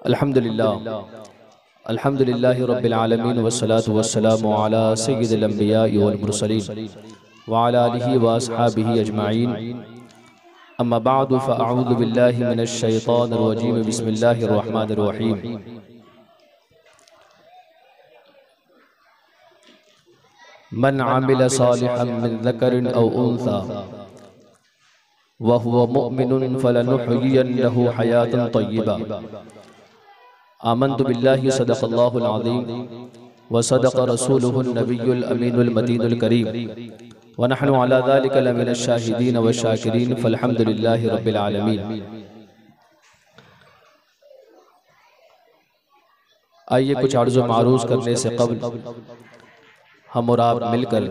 अल्हम्दुलिल्लाह अल्हम्दुलिल्लाहि रब्बिल आलमीन वस्सलातु वस्सलामु अला सय्यिदिल अंबिया'i वल मुरसलीन व अला आलिहि व अस्हाबिहि अजमाइन। अम्मा बअदु फ़अऊज़ु बिल्लाहि मिनश शैतानिर रजीम। बिस्मिल्लाहिर रहमानिर रहीम। मन आमिल सालिहन मिन ज़करिन औ उन्सा व हुवा मुअमिनुन फलनुहयियन्नहु हयातन तय्यिबा। आमन्तु बिल्लाहि सदक़ल्लाहुल अज़ीम व सदक़ रसूलुहुन नबियुल अमीनुल मतीनुल करीम व नहनु अला ज़ालिका लमिनश शाहिदीन व शाकिरीन फ़ल्हम्दुलिल्लाहि रब्बिल आलमीन। आइए कुछ अर्ज़ व मारूज़ करने से क़ब्ल हम और आप मिलकर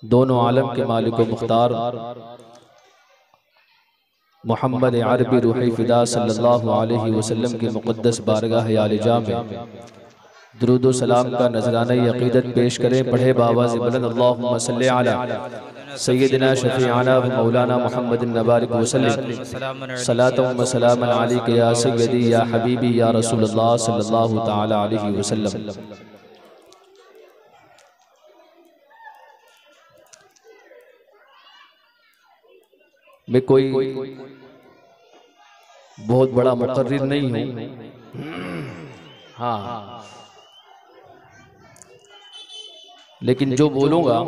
दोनों आलम के मालिक व मुख्तार मोहम्मद अरबी रूही फ़िदा सल्लल्लाहु अलैहि वसल्लम की मुक़द्दस बारगाह आलिजा में दुरूद व सलाम का नजराना अक़ीदत पेश करें। पढ़े बावाज़ बुलंद अल्लाहुम्मा सल्लि अला सय्यिदिना शफ़ीअना व मौलाना मुहम्मदिन नबारिक वसल्लम सलातन व सलामन अलैका या सय्यदी या हबीबी या रसूलल्लाह सल्लल्लाहु तआला अलैहि वसल्लम। मैं कोई बहुत बड़ा मुक़र्रिर नहीं हूँ, हाँ, लेकिन जो बोलूँगा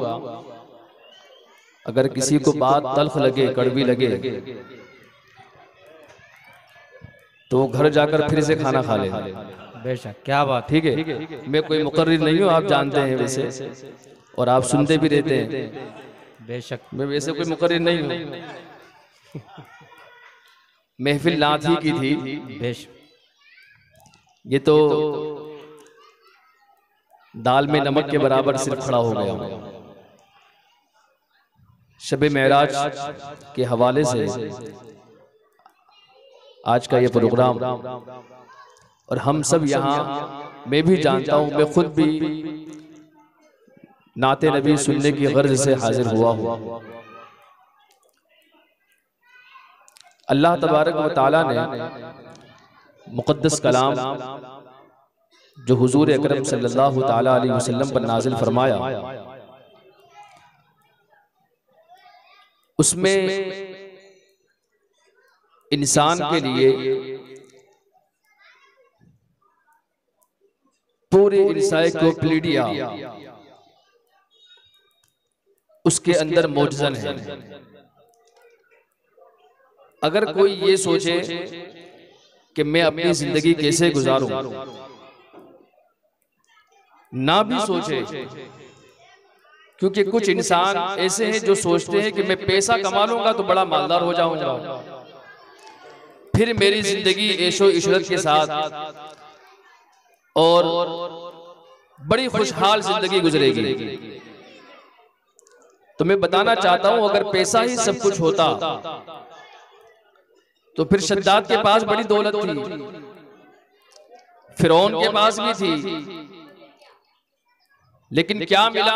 अगर किसी को बात तल्ख लगे, कड़वी लगे, तो वो घर जाकर फिर से खाना खा ले। बेशक, क्या बात। ठीक है, मैं कोई मुक़र्रिर नहीं हूँ, आप जानते हैं वैसे, और आप सुनते भी रहते हैं। बेशक, मैं वैसे कोई मुक़र्रिर नहीं हूँ। महफिल नात ही की थी। बेशक, ये तो दाल में नमक के बराबर सिर्फ खड़ा हो गया। शब मेराज के हवाले से आज का ये प्रोग्राम, और हम सब यहाँ, मैं भी जानता हूँ, मैं खुद भी नाते नबी सुनने की गर्ज से हाजिर हुआ हूँ। अल्लाह तबारक व तआला ने मुक़द्दस कलाम जो हुजूर अकरम सल्लल्लाहु तआला अलैहि वसल्लम पर नाजिल फरमाया, उसमें इंसान के लिए पूरी इंसाइक्लोपीडिया उसके अंदर मौजूद है। अगर कोई ये सोचे कि मैं अपनी जिंदगी कैसे गुजारूं, ना भी सोचे, क्योंकि कुछ इंसान ऐसे हैं जो सोचते हैं कि मैं पैसा कमा लूंगा तो बड़ा मालदार हो जाऊंगा, फिर मेरी जिंदगी ऐशो इशरत के साथ और बड़ी खुशहाल जिंदगी गुजरेगी। तो मैं बताना चाहता हूं, अगर पैसा ही सब कुछ होता तो फिर शद्दाद के पास बड़ी दौलत थी, फिरौन के पास भी थी, लेकिन क्या मिला?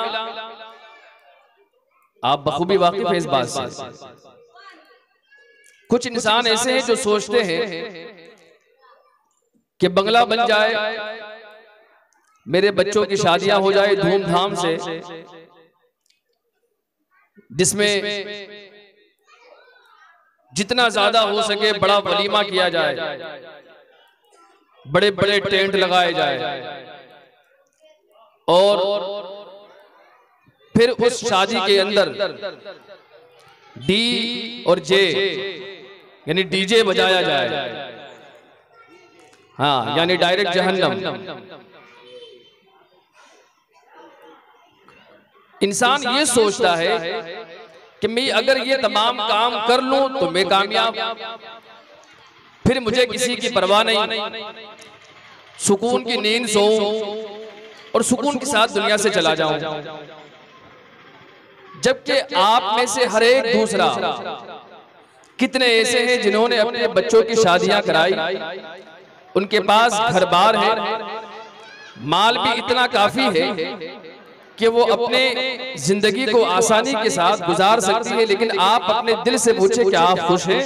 आप बखूबी वाकिफ हैं इस बात से। कुछ इंसान ऐसे हैं जो सोचते हैं कि बंगला बन जाए, मेरे बच्चों की शादियां हो जाए धूमधाम से, जिसमें जितना ज्यादा हो सके बड़ा वलीमा किया जाए, बड़े बड़े टेंट लगाए जाए, और फिर उस शादी के अंदर डी और जे यानी डीजे बजाया जाए, हाँ, यानी डायरेक्ट जहन्नम। इंसान ये सोचता है कि मैं अगर ये तमाम काम कर लूं तो मैं कामयाब, फिर मुझे किसी की परवाह नहीं, सुकून की नींद सोऊं और सुकून के साथ दुनिया से चला जाऊं। जबकि आप में से हर एक दूसरा, कितने ऐसे हैं जिन्होंने अपने बच्चों की शादियां कराई, उनके पास घर बार है, माल भी इतना काफी है कि वो अपने जिंदगी को आसानी के साथ गुजार सकती है, लेकिन आप अपने दिल से पूछे क्या आप खुश हैं?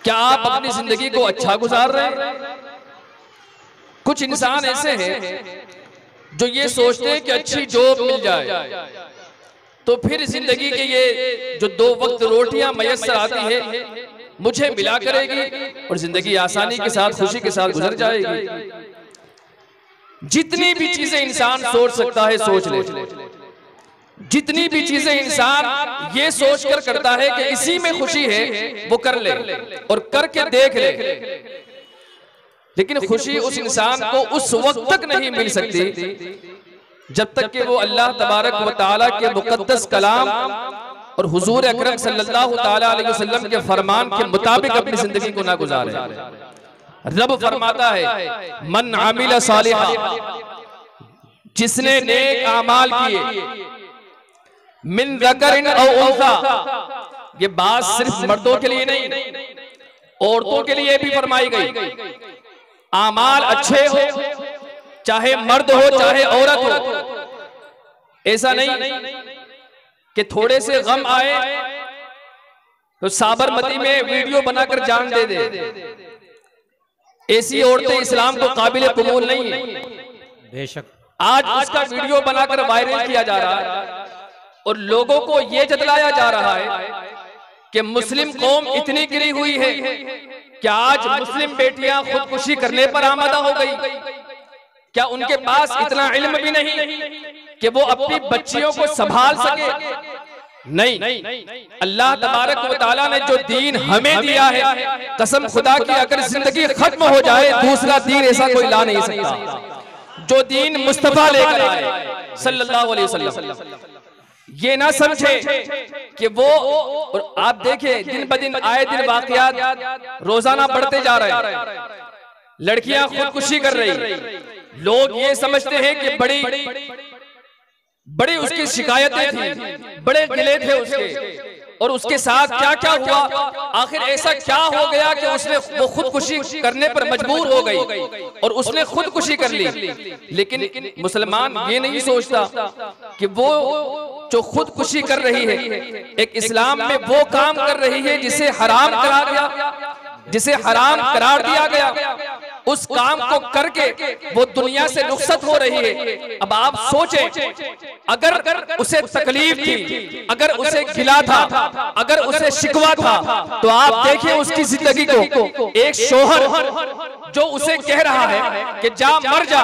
क्या आप अपनी जिंदगी को अच्छा गुजार रहे हैं? कुछ इंसान ऐसे हैं जो ये सोचते हैं कि अच्छी जॉब मिल जाए तो फिर जिंदगी के ये जो 2 वक्त रोटियां मयसर आती है मुझे मिला करेगी और जिंदगी आसानी के साथ खुशी के साथ गुजर जाएगी। जितनी भी चीजें इंसान सोच सकता है सोच ले, जितनी भी चीजें इंसान ये सोचकर करता है कि इसी में खुशी है वो कर ले और करके देख ले, लेकिन खुशी उस इंसान को उस वक्त तक नहीं मिल सकती जब तक कि वो अल्लाह तबारक व तआला के मुकद्दस कलाम और हुजूर अकरम सल्लल्लाहु तआला अलैहि वसल्लम के फरमान के मुताबिक अपनी जिंदगी को ना गुजारे। रब फरमाता है मन आमिला सालिहा, जिसने नेक आमाल किए, मिन ज़करिन औ उन्सा, ये बात सिर्फ मर्दों के लिए नहीं औरतों के लिए भी फरमाई गई। आमाल अच्छे हो चाहे मर्द हो चाहे औरत हो, ऐसा नहीं कि थोड़े से गम आए तो साबरमती में वीडियो बनाकर जान दे दे। ऐसी औरतें इस्लाम को काबिल कबूल नहीं है। बेशक आज उसका वीडियो बनाकर वायरल किया जा रहा है और लोगों को यह जतलाया जा रहा है कि मुस्लिम कौम इतनी गिरी हुई है कि आज मुस्लिम बेटियां खुदकुशी करने पर आमादा हो गई। क्या उनके पास इतना इल्म भी नहीं कि वो अपनी बच्चियों को संभाल सके? नहीं, अल्लाह तबारक व तआला ने जो दीन हमें दिया है, कसम खुदा की अगर जिंदगी खत्म हो जाए दूसरा दीन ऐसा कोई ला नहीं सकता जो दीन मुस्तफा लेकर आए सल्लल्लाहु अलैहि वसल्लम। ये ना समझे कि वो, और आप देखें दिन ब दिन आए दिन वाकयात रोजाना बढ़ते जा रहे हैं। लड़कियां खुदकुशी कर रही, लोग ये समझते हैं कि बड़ी उसकी शिकायतें थी, बड़े गिले थे उसके और उसके साथ क्या क्या हुआ, आखिर ऐसा क्या हो गया कि उसने वो खुदकुशी करने पर मजबूर हो गई और उसने खुदकुशी कर ली। लेकिन मुसलमान ये नहीं सोचता कि वो जो खुदकुशी कर रही है एक इस्लाम में वो काम कर रही है जिसे हराम करार दिया, जिसे हराम करार दिया गया, उस काम को करके वो दुनिया से रुखसत हो रही है। अब आप सोचें, अगर उसे तकलीफ थी, अगर उसे गिला था, अगर उसे शिकवा था, तो आप देखिए उसकी जिंदगी को। एक शोहर जो उसे कह रहा है कि जा मर जा,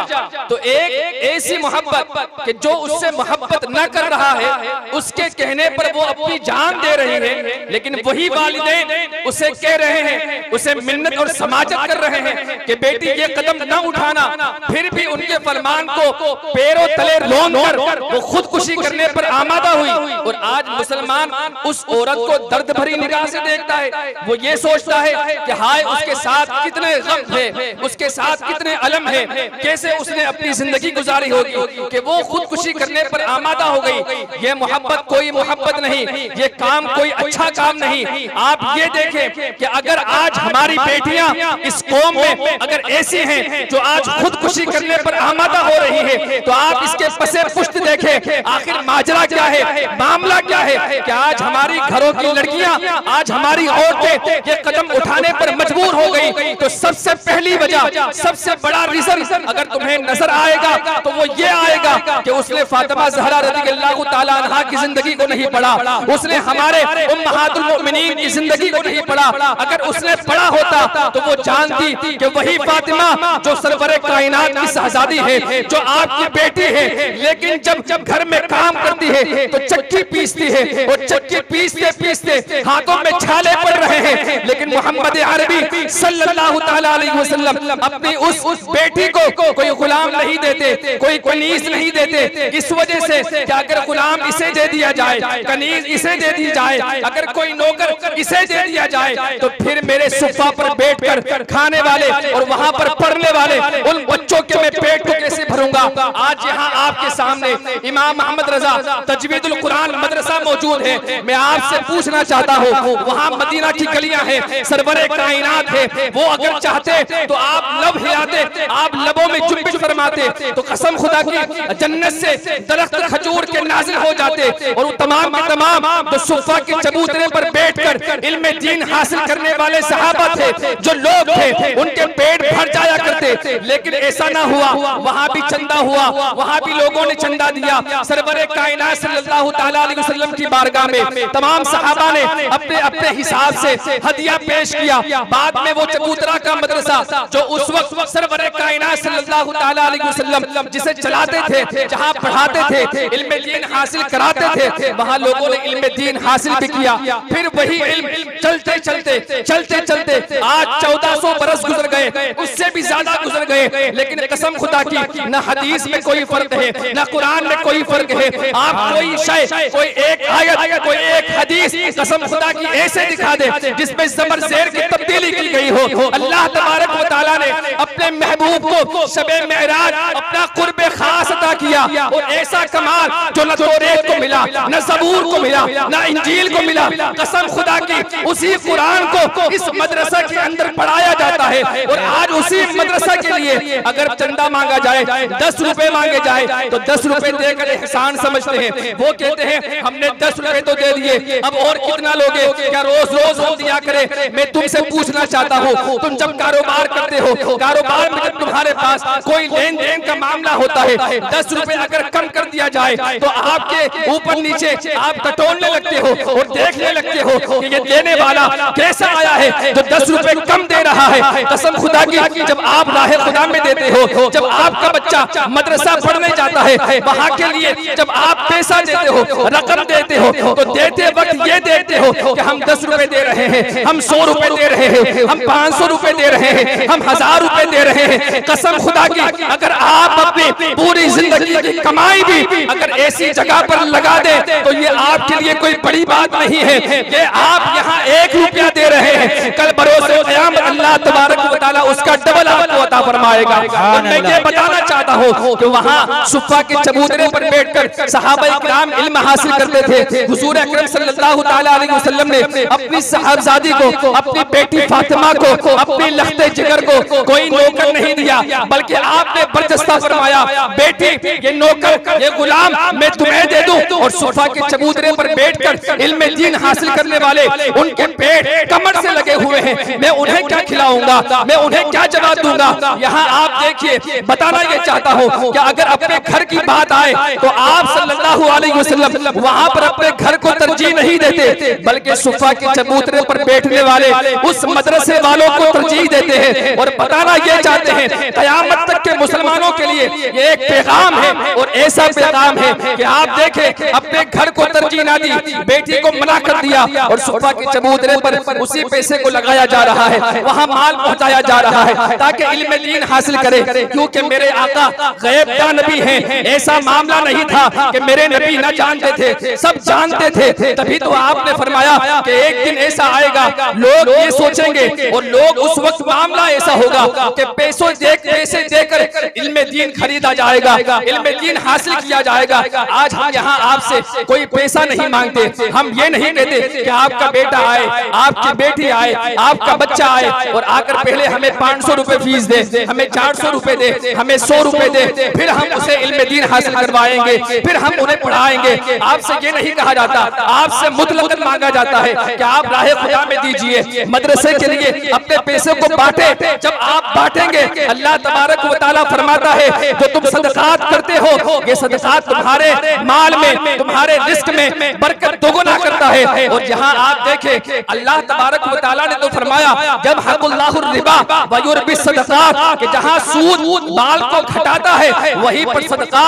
तो एक ऐसी मोहब्बत कि जो उससे मोहब्बत न कर रहा है उसके कहने पर वो अपनी जान दे रही है, लेकिन वही वालिदैन उसे कह रहे हैं, उसे मिन्नत और समाजत कर रहे हैं कि बेटी ये कदम न उठाना, फिर भी उनके फरमान को पैरों तले रोन कर वो खुदकुशी करने पर आमादा हुई। और आज मुसलमान उस औरत को दर्द भरी निगाह से देखता है, वो ये सोचता है कि हाय उसके साथ कितने गम है, उसके साथ कितने अलम है, कैसे उसने अपनी जिंदगी गुजारी होगी कि वो खुदकुशी करने पर आमादा हो गई। ये मोहब्बत कोई मोहब्बत नहीं, ये काम कोई अच्छा काम नहीं। आप ये देखें कि अगर आज हमारी बेटियां इस कौम में अगर ऐसी हैं जो आज खुदकुशी करने पर आमादा हो रही है, तो आप इसके पसे पुष्ट देखें आखिर माजरा क्या है, मामला क्या है कि आज हमारी घरों की लड़कियां, आज हमारी औरतें ये कदम उठाने पर मजबूर हो गई। तो सबसे पहली वजह, सबसे बड़ा रीजन अगर तुम्हें नजर आएगा तो वो ये आएगा कि उसने फातिमा ज़हरा रज़ियल्लाहु ताला अन्हा की जिंदगी को नहीं पढ़ा, उसने हमारे उम्महातुल मोमिनीन की जिंदगी को नहीं पढ़ा। अगर उसने पढ़ा होता तो वो जानती कि वही फातिमा जो सरवरे कायनात की शहजादी है, जो आपकी बेटी है, लेकिन जब घर में काम करती है तो चक्की पीसती है और चक्की पीसते पीसते हाथों में छाले पड़ रहे हैं, लेकिन मोहम्मद अरबी सल्लल्लाहु ताला अलैहि वसल्लम अपनी उस बेटी को कोई गुलाम नहीं देते, कोई कनीज नहीं देते। इस वजह से कि अगर गुलाम इसे दे दिया जाए, कनीज इसे दे दी जाए, अगर कोई नौकर इसे दे दिया जाए, तो फिर मेरे सुफ़ा पर बैठकर खाने वाले और वहां पर पढ़ने वाले उन बच्चों के मैं पेट को कैसे भरूंगा। आज यहाँ आपके सामने इमाम मोहम्मद रजा तजवीदुल कुरान मदरसा मौजूद है। मैं आपसे पूछना चाहता हूँ, वहाँ मदीना की गलियां हैं, सरवरे कायनात है, वो अगर चाहते तो आप लब हिलाते, आप लबों में चुप्पी फरमाते तो कसम खुदा की जन्नत से दरख्त खजूर के नाजिल हो जाते और वो तमाम के तमाम जो सुफ़ा के चबूतरे पर बैठकर इल्म दीन हासिल करने वाले सहाबा थे, जो लोग थे, उनके पेट भर जाया करते। लेकिन ऐसा ना हुआ, वहां भी चंदा हुआ, वहां भी लोगों ने चंदा दिया। सरवरे कायनात सल्लल्लाहु तआला अलैहि वसल्लम की बारगाह में तमाम सहाबा ने अपने अपने हिसाब से हदिया पेश किया। बाद में वो चबूतरा का मदरसा जो उस वक्त सरवरे कायनात सल्लल्लाहु तआला अलैहि वसल्लम जिसे चलाते थे, जहां पढ़ाते थे, इल्म दीन हासिल कराते थे, वहां लोगों ने इल्म दीन हासिल भी किया। फिर वही इल्म चलते चलते चलते चलते आज 1400 बरस गुजर गए, उससे भी ज्यादा गुजर गए। लेकिन कसम खुदा की न हदीस में कोई फर्क है, न कुरान में कोई फर्क है। आप कोई शय, कोई एक आयत, कोई एक हदीस कसम खुदा की ऐसे दिखा दे जिसमें ज़बर ज़ेर की तब्दीली की गई हो। अल्लाह तबारक व तआला ने अपने महबूब को शबे मेराज अपना कुर्बे खास अता किया और ऐसा कमाल जो न तौरात को मिला, न ज़बूर को मिला, न इंजील को मिला। कसम खुदा की उसी कुरान को इस मदरसा के अंदर पढ़ाया जाता है और आज उसी मदरसा के लिए अगर चंदा मांगा जाए, 10 रुपए मांगे जाए तो 10 रुपए देकर एहसान समझते हैं। वो कहते हैं हमने 10 रुपए तो दे दिए, अब और कितना लोगे, क्या रोज रोज हम दिया करें। मैं तुमसे पूछना चाहता हूँ, तुम जब कारोबार करते हो, कारोबार में जब तुम्हारे पास कोई लेन देन का मामला होता है, 10 रुपए अगर कम कर दिया जाए तो आपके ऊपर नीचे आप टटोलने लगते हो और देखने लगते हो कि ये देने वाला कैसा आया है जो 10 रुपए कम दे रहा है। कसम खुदा की जब आप राह खुदा में देते हो, जब आपका बच्चा मदरसा पढ़ने जाता है, वहाँ के लिए जब आप पैसा देते हो, रकम देते हो, तो देते वक्त ये देखते हो कि हम 10 रुपए दे रहे हैं, हम 100 रुपए दे रहे हैं, हम 500 रुपए दे रहे हैं, हम 1000 रुपए दे रहे हैं। कसम खुदा की अगर आप अपनी पूरी जिंदगी की कमाई भी अगर ऐसी जगह पर लगा दे तो ये आपके लिए कोई बड़ी बात नहीं है कि आप यहाँ 1 रुपया दे रहे हैं, कल बरोसे क़यामत अल्लाह तबारक व तआला उसका डबल आपको अता फरमाएगा। और मैं ये बताना चाहता हूँ कि वहाँ सुफ़ा के चबूतरे पर बैठकर सहाबाए किराम इल्म हासिल करते थे। हुजूर अकरम सल्लल्लाहु तआला अलैहि वसल्लम ने अपनी साहबजादी को, अपनी बेटी फातिमा को, अपनी लख्ते जिगर को कोई नौकर नहीं दिया, बल्कि आपने बर्जस्ता फरमाया, बेटी ये नौकर, ये गुलाम मैं तुम्हें दे दूं। और सुफ़ा के चबूतरे पर बैठकर इल्म दीन हासिल करने वाले उनके पेट कमर से लगे हुए हैं, मैं उन्हें क्या खिलाऊंगा, मैं उन्हें क्या जवाब दूंगा। यहाँ आप देखिए, बताना ये चाहता हूँ कि अगर अपने घर की बात आए तो आप सल्लल्लाहु अलैहि वसल्लम वहां पर अपने घर को तरजीह नहीं देते, बल्कि सुफ़ा के चबूतरे पर बैठने वाले उस मदरसे वालों को तरजीह देते हैं। और बताना ये चाहते हैं क़यामत तक के मुसलमानों के लिए ये एक पैगाम है और ऐसा पैगाम है कि आप देखें अपने घर को तरजीह ना दी, बेटी को मना कर दिया और सुफ़ा के चबूतरे पर उसी पैसे को लगाया जा रहा है, वहाँ माल पहुँचाया जा रहा है ताकि इल्म दीन हासिल करे। क्योंकि मेरे आका गैब का नबी हैं, ऐसा मामला नहीं था कि मेरे नबी न जानते थे, सब जानते थे। तभी तो आपने फरमाया कि एक दिन ऐसा आएगा लोग ये सोचेंगे और लोग उस वक्त मामला ऐसा होगा कि पैसे देकर इल्म दीन खरीदा जाएगा, इल्म दीन हासिल किया जाएगा। आज हम यहाँ आपसे कोई पैसा नहीं मांगते, हम ये नहीं कहते कि आपका बेटा आए, आपकी बेटी आए, आपका बच्चा आए और आकर पहले हमें 500 रुपए फीस दे, हमें 400 रुपए दे, हमें 100 रुपए दे, फिर हम उसे इल्म दीन हासिल करवाएंगे, फिर हम उन्हें पढ़ाएंगे। आपसे ये नहीं कहा जाता, आपसे मुतलकन मांगा जाता है कि आप राह खुदा में दीजिए, मदरसे के लिए अपने पैसे को बांटे। जब आप बांटेंगे अल्लाह तबारक व तआला फरमाता है जो तुम सदकात करते हो, ये सदकात तुम्हारे माल में, तुम्हारे रिस्क में बरकत दोगुना करता है। और यहाँ आप देखें अल्लाह तबारक व तआला ने तो फरमाया जब हक़ुल्लाहुर रिबा व युरबी सदकात, कि जहाँ सूद माल को घटाता है वहीं पर सदका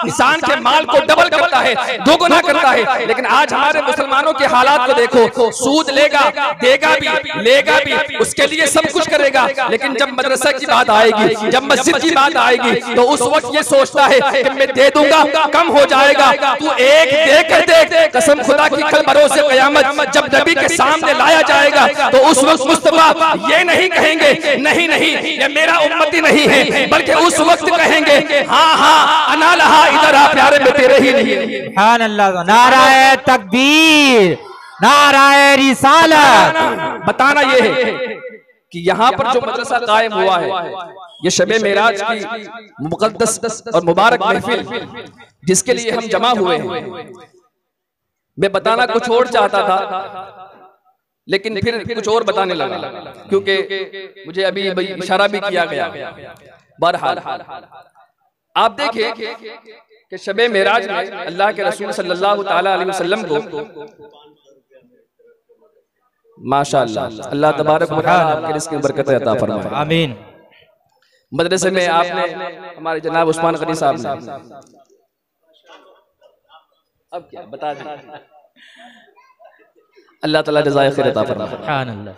इंसान के माल को डबल करता है, दोगुना करता है। लेकिन आज हमारे मुसलमानों के हालात को देखो, सूद लेगा, देगा भी, लेगा भी, उसके लिए सब कुछ करेगा, लेकिन जब मदरसा की बात आएगी, जब मस्जिद की बात आएगी तो उस वक्त ये सोचता है कि मैं दे दूंगा, कम हो जाएगा, तू एक देकर देख। कसम खुदा की कल बरोसे क़यामत जब नबी के सामने लाया जाएगा तो उस वक्त मुस्तफा ये नहीं कहेंगे नहीं नहीं ये मेरा उम्मती नहीं है, बल्कि उस वक्त कहेंगे हाँ हाँ अना लहा, इधर आ प्यारे में तेरे ही नहीं। सुभान अल्लाह, नाराए तकबीर, नाराए रिसालत। बताना ये है कि यहाँ पर जो मदरसा कायम हुआ है, ये शबे मेराज की मुकद्दस और मुबारक महफिल जिसके लिए हम जमा हुए हैं, मैं बताना कुछ और चाहता था लेकिन फिर कुछ और बताने लगा, क्योंकि मुझे अभी इशारा भी किया गया। बहरहाल आप देखिए कि शबे मेराज में अल्लाह के रसूल सल्लल्लाहु ताला अलैहि वसल्लम को माशाअल्लाह अल्लाह तबारक व तआला आपके रिज़्क़ में बरकत अता फरमाए, आमीन। मदरसे में आपने हमारे जनाब उस्मान गनी साहब ने अब क्या बता दें, अल्लाह ताला जज़ाए खैर अता फरमाए। सुभान अल्लाह,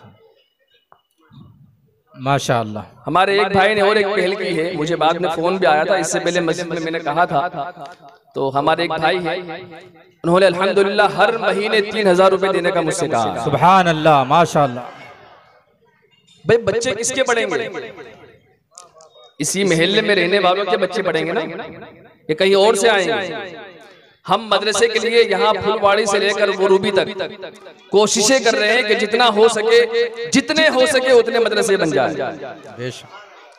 माशाअल्लाह। हमारे एक भाई ने और एक पहल की है, मुझे बाद में फोन भी आया था, इससे पहले मस्जिद में मैंने कहा था। तो हमारे एक भाई हैं, उन्होंने अल्हम्दुलिल्लाह हर महीने 3000 रुपए देने का मुझसे कहा। सुभान अल्लाह, माशाअल्लाह। भाई बच्चे किसके पढ़ेंगे? इसी महल्ले में रहने वालों के बच्चे पढ़ेंगे ना, ये कहीं और से आएंगे। हम मदरसे के लिए यहाँ फुलवाड़ी से लेकर वो रूबी तक कोशिशें कर रहे हैं कि जितना हो सके, जितने हो सके उतने मदरसे बन जाए,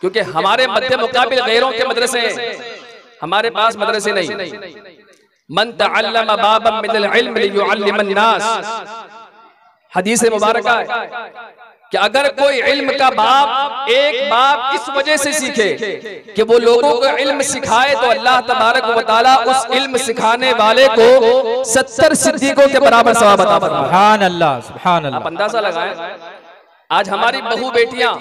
क्योंकि हमारे मध्य मुकाबिल गैरों के मदरसे हैं, हमारे पास मदरसे नहीं। मन तअल्लम बाबम मिनल इल्म लियुअल्लिमन नास, हदीस मुबारक है कि अगर कोई इल्म का बाब एक बाब इस वजह से सीखे कि वो लोगों को इल्म सिखाए, तो अल्लाह तबारक व तआला उस इल्म सिखाने वाले को 70 सिद्दीकों के बराबर सवाब अता फरमाए। सुभान अल्लाह, सुभान अल्लाह। आप अंदाजा लगाएं, आज हमारी बहू बेटियां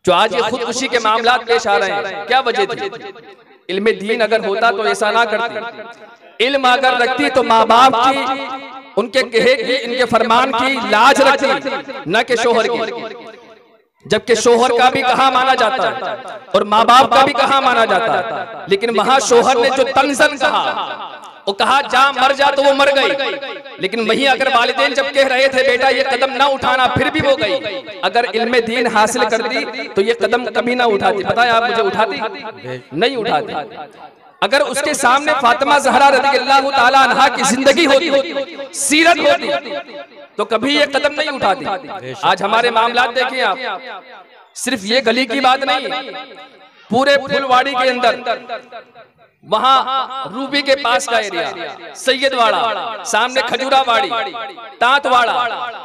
जो आज ये खुदकुशी के मामला पेश आ रहे हैं, क्या वजह थी? इल्म दीन अगर होता तो ऐसा ना करती। इल्म अगर रखती तो माँ बाप की, उनके कहे की, इनके फरमान की लाज रखती, न कि शोहर की। जबकि शोहर का भी कहा माना जाता है और माँ बाप का भी कहा माना जाता है, लेकिन वहां शोहर ने जो तंजन कहा, वो कहा जा मर जा, तो वो मर गई। लेकिन वहीं अगर वालिदैन जब कह रहे थे बेटा ये कदम ना उठाना, फिर भी वो गई। अगर इल्म दीन हासिल करती तो ये कदम कभी ना उठाती। पता है आप मुझे उठाती? नहीं उठाती। अगर उसके सामने फातिमा ज़हरा रज़ियल्लाहु ताला अन्हा की जिंदगी होती, सीरत होती, तो कभी ये कदम नहीं उठाती। आज हमारे मामला देखिए आप, सिर्फ ये गली की बात नहीं, पूरे फुलवाड़ी के अंदर, वहां रूबी के पास का एरिया, सैयदवाड़ा, सामने खजूरावाड़ी, तांतवाड़ा,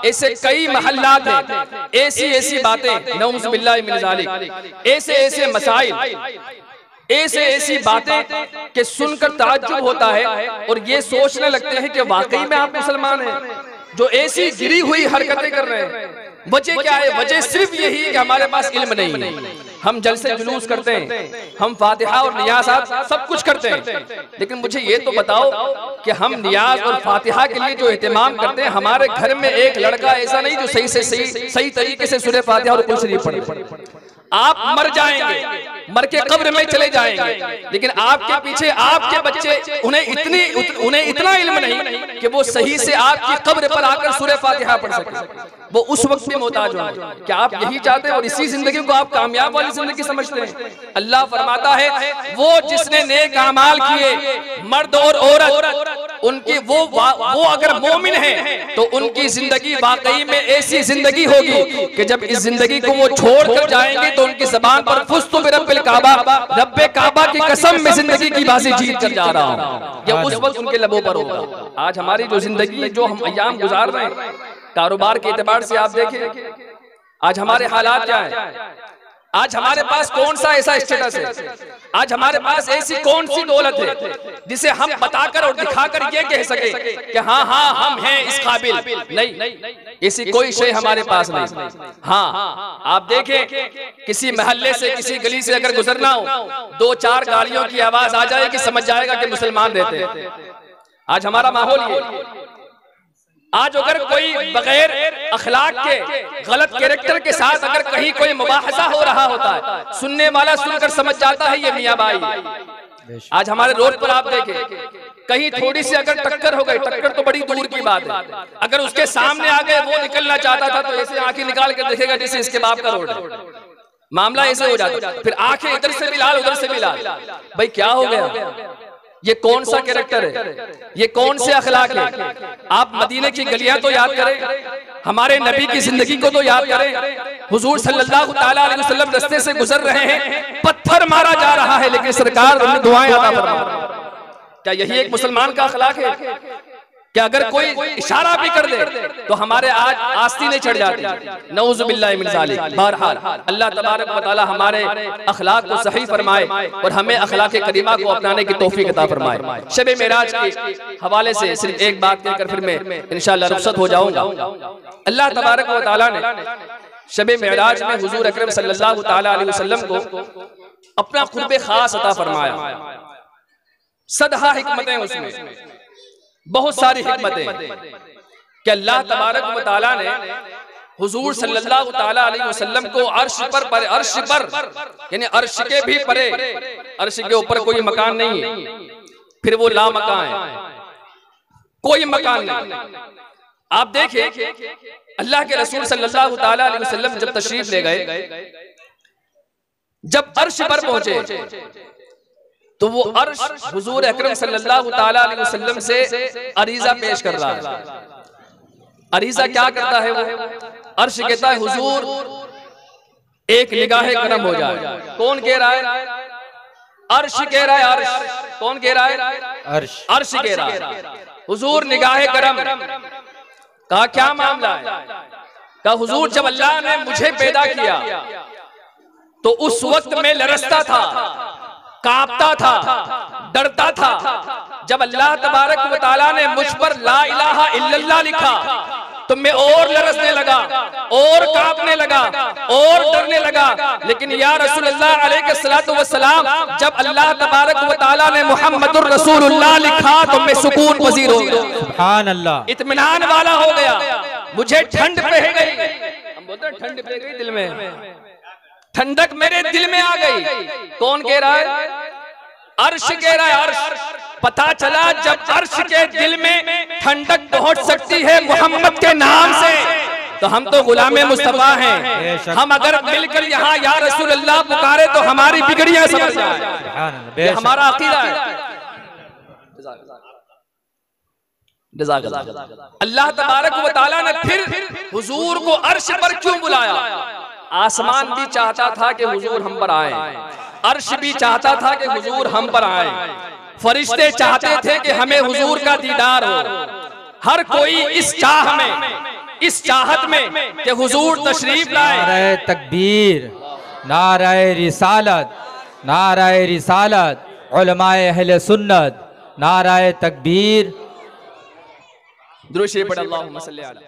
ऐसे कई महल्लात हैं। ऐसी बातें, नऊज़ बिल्लाहि मिन ज़ालिक, ऐसे मसाइल, ऐसी बातें कि सुनकर ताज्जुब होता है और ये सोचने लगते हैं कि वाकई में आप मुसलमान हैं, जो ऐसी गिरी हुई हरकतें कर रहे हैं। वजह क्या है? वजह सिर्फ यही है कि हमारे पास इल्म नहीं है। हम जलसे जुलूस करते हैं, हम फातिहा और नियाज़ात सब कुछ करते हैं, लेकिन मुझे ये तो बताओ कि हम नियाज और फातिहा के लिए जो एहतमाम करते हैं, हमारे घर में एक लड़का ऐसा नहीं जो सही तरीके से सूरह फातिहा और कुल शरीफ पढ़े। आप मर जाएंगे, मर के कब्र में चले जाएंगे, लेकिन आपके पीछे आपके बच्चे, उन्हें इतना इल्म नहीं कि वो सही से आपकी कब्र पर आकर सूरह फातिहा पढ़ सके। वो उस वक्त भी मोहताज होंगे। क्या आप यही चाहते हैं और इसी जिंदगी को आप कामयाब वाली जिंदगी समझते हैं? अल्लाह फरमाता है वो जिसने नेक अमाल किए, मर्द और औरत, उनकी वो अगर मोमिन है तो उनकी जिंदगी वाकई में ऐसी जिंदगी होगी कि जब इस जिंदगी को वो छोड़ कर जाएंगे तो उनकी ज़बान पर फुस्तु बिरब्बिल काबा, रब्बे काबा की कसम में जिंदगी की बाजी जीत कर जा रहा हूं, या उस वक्त उनके लबों पर होगा। आज हमारी जो जिंदगी, जो हम अय्याम गुजार रहे हैं, कारोबार के एतबार से आप देखें आज हमारे हालात क्या है। आज हमारे पास कौन सा ऐसा स्टेटस है, आज हमारे पास ऐसी कौन सी दौलत है जिसे हम बताकर और दिखाकर ये कह सके कि हाँ हम हैं इस काबिल? नहीं, ऐसी कोई शय हमारे पास नहीं। हाँ, आप देखें किसी महल्ले से, किसी गली से अगर गुजरना हो, 2-4 गाड़ियों की आवाज आ जाएगी, समझ जाएगा कि मुसलमान रहते हैं। आज हमारा माहौल ये। आज अगर कोई बगैर अखलाक के, गलत कैरेक्टर के साथ अगर कहीं कोई मुबाहसा हो रहा होता है, सुनने वाला सुनकर समझ जाता है ये मियाँ भाई। आज हमारे रोड पर आप देखें, कहीं थोड़ी सी अगर टक्कर हो गई, टक्कर तो बड़ी दूर की बात है, अगर उसके सामने आ गए, वो निकलना चाहता था तो ऐसे आंखें निकाल कर देखेगा जैसे इसके बाप का रोड है। मामला ऐसे हो जाता, फिर आंखें इधर से भी लाल, उधर से भी लाल। भाई क्या हो गया? ये कौन सा कैरेक्टर है, ये कौन से अखलाक है। आप मदीने की गलियां तो याद करें, हमारे नबी की जिंदगी को तो याद करें। हुजूर सल्लल्लाहु ताला अलैहि वसल्लम रास्ते से गुजर रहे हैं, पत्थर मारा जा रहा है, लेकिन सरकार उन्हें दुआएं अता फरमा। क्या यही एक मुसलमान का अखलाक है? कि अगर कोई इशारा भी कर दे तो हमारे आज आस्ती नहीं चढ़ जाती। नऊज़ु बिल्लाहि मिन ज़ालिक। बहरहाल अल्लाह तबारक व तआला हमारे अखलाक को सही फरमाए और हमें अखलाक करीमा को अपनाने की तौफीक अता फरमाए। शब मेराज के हवाले से सिर्फ एक बात कहकर फिर मैं इंशाअल्लाह रुखसत हो जाऊंगा। अल्लाह तबारक व तआला ने शब मेराज में हुजूर अकरम सल्लल्लाहु ताला अलैहि वसल्लम को अपना क़ुर्ब खास अता फरमाया। सदहा हिकमतें उसमें, बहुत सारी हिकमतें कि अल्लाह तबारक व तआला ने हुजूर सल्लल्लाहु ताला अलैहि वसल्लम को अर्श पर यानी अर्श के भी परे, अर्श के ऊपर कोई मकान नहीं है, फिर वो ला मकान है, कोई मकान नहीं। आप देखिए अल्लाह के रसूल सल्लल्लाहु ताला अलैहि वसल्लम जब तशरीफ ले गए, जब अर्श पर पहुंचे तो वो अर्श हुजूर अकरम सल्लल्लाहु ताला अलैहि वसल्लम से अरीजा पेश कर रहा है। अरीजा क्या करता है वो? अर्श कहता है हुजूर एक निगाहे करम हो जाए। कौन कह रहा है? अर्श कह रहा है। अर्श कौन कह रहा है? अर्श। अर्श कह रहा है हुजूर निगाहे करम। कहा क्या मामला है? कहा हुजूर जब अल्लाह ने मुझे पैदा किया तो उस वक्त में लरसता था, कांपता था, डरता था। जब अल्लाह तबारक व तआला ने मुझ पर ला इलाहा इल्लल्लाह लिखा तो मैं और लरसने लगा, और कांपने लगा, और डरने लगा। लेकिन या रसूलुल्लाह अलैहिस्सलातु वस्सलाम, जब अल्लाह तबारक व तआला ने मुहम्मदुर रसूलुल्लाह लिखा तो मैं सुकून पजीर हो गया, सुभान अल्लाह, इत्मीनान वाला हो गया, मुझे ठंड पे गई। हम बोलते हैं ठंड पे गई दिल में, ठंडक मेरे दिल में आ गई। कौन कह रहा है? अर्श कह रहा है। अर्श। पता चला जब अर्श के दिल में ठंडक पहुंच सकती है मोहम्मद के नाम से, तो हम तो गुलामे मुस्तफा हैं। हम अगर मिलकर यहाँ या रसूल अल्लाह पुकारे तो हमारी बिगड़ियां समझ जाए। ये हमारा अकीदा है। अल्लाह तबारक व तआला ने फिर हुजूर को अर्श पर क्यों बुलाया? आसमान भी चाहता था कि हुजूर हम पर आए, अर्श भी चाहता था कि हुजूर हम पर आए, फरिश्ते चाहते थे कि हमें हुजूर का दीदार हो। हर कोई इस चाह में, इस चाहत में कि हुजूर तशरीफ लाए। नारे तकबीर, नारे रिसालत, नारे रिसालत, उलमाए अहले सुन्नत, नारे तकबीर। दुरूद शरीफ पढ़, अल्लाहुम्मा सल्ली अला